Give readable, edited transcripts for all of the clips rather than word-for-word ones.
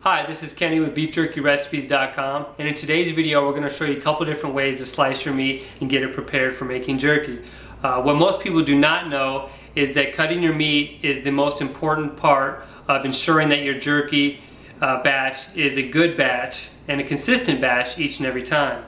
Hi, this is Kenny with BeefJerkyRecipes.com, and in today's video we're going to show you a couple different ways to slice your meat and get it prepared for making jerky. What most people do not know is that cutting your meat is the most important part of ensuring that your jerky batch is a good batch and a consistent batch each and every time.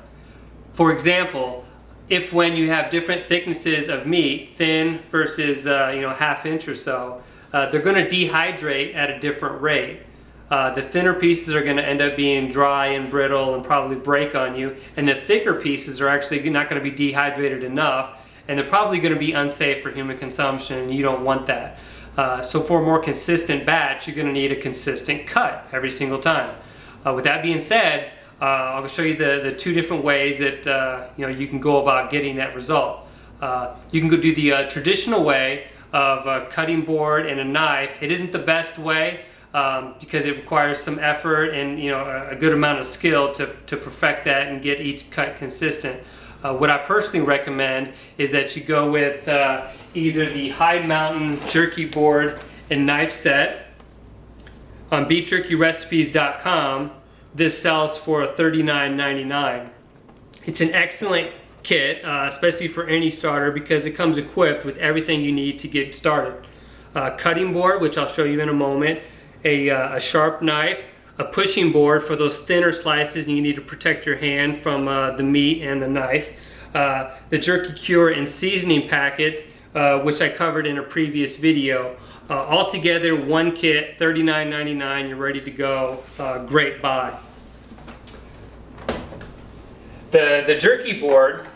For example, if when you have different thicknesses of meat, thin versus half inch or so, they're going to dehydrate at a different rate. The thinner pieces are going to end up being dry and brittle and probably break on you, and the thicker pieces are actually not going to be dehydrated enough, and they're probably going to be unsafe for human consumption, and you don't want that. So for a more consistent batch, you're going to need a consistent cut every single time. With that being said, I'll show you the two different ways that you can go about getting that result. You can go do the traditional way of a cutting board and a knife. It isn't the best way because it requires some effort and a good amount of skill to perfect that and get each cut consistent. What I personally recommend is that you go with either the High Mountain jerky board and knife set. On BeefJerkyRecipes.com, this sells for $39.99. It's an excellent kit, especially for any starter, because it comes equipped with everything you need to get started. Cutting board, which I'll show you in a moment, a sharp knife, a pushing board for those thinner slices and you need to protect your hand from the meat and the knife, the jerky cure and seasoning packet, which I covered in a previous video. Altogether, one kit, $39.99, you're ready to go. Great buy. The jerky board,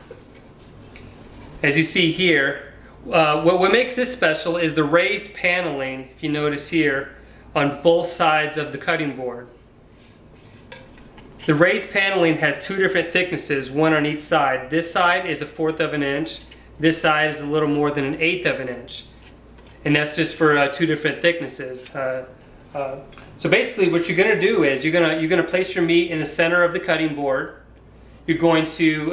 as you see here, what makes this special is the raised paneling, if you notice here, on both sides of the cutting board. The raised paneling has two different thicknesses, one on each side. This side is 1/4 of an inch. This side is a little more than 1/8 of an inch. And that's just for two different thicknesses. So basically what you're going to do is you're going to place your meat in the center of the cutting board. You're going to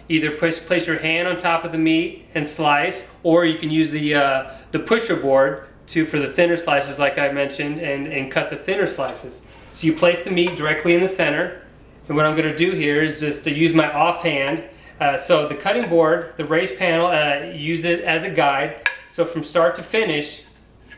either place your hand on top of the meat and slice, or you can use the pusher board for the thinner slices like I mentioned and cut the thinner slices. So you place the meat directly in the center, and what I'm going to do here is just to use my offhand. So the cutting board, the raised panel, use it as a guide. So from start to finish,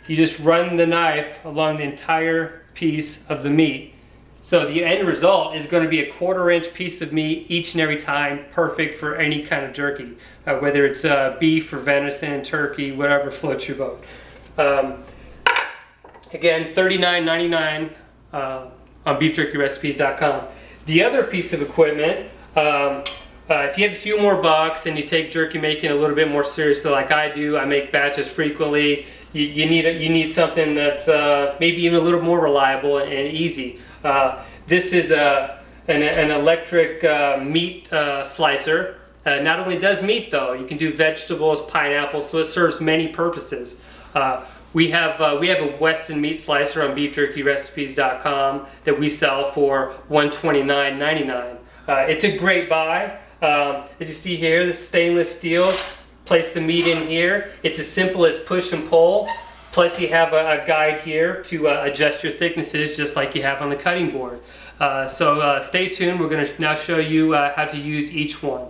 you just run the knife along the entire piece of the meat. So the end result is going to be a 1/4 inch piece of meat each and every time, perfect for any kind of jerky, whether it's beef or venison, turkey, whatever floats your boat. Again, $39.99 on BeefJerkyRecipes.com. The other piece of equipment, if you have a few more bucks and you take jerky making a little bit more seriously like I do, I make batches frequently, you need something that's maybe even a little more reliable and easy. This is an electric meat slicer. Not only does meat though, you can do vegetables, pineapples, so it serves many purposes. We have a Weston meat slicer on BeefJerkyRecipes.com that we sell for $129.99. It's a great buy. As you see here, the stainless steel. Place the meat in here. It's as simple as push and pull. Plus you have a guide here to adjust your thicknesses just like you have on the cutting board. So stay tuned. We're going to now show you how to use each one.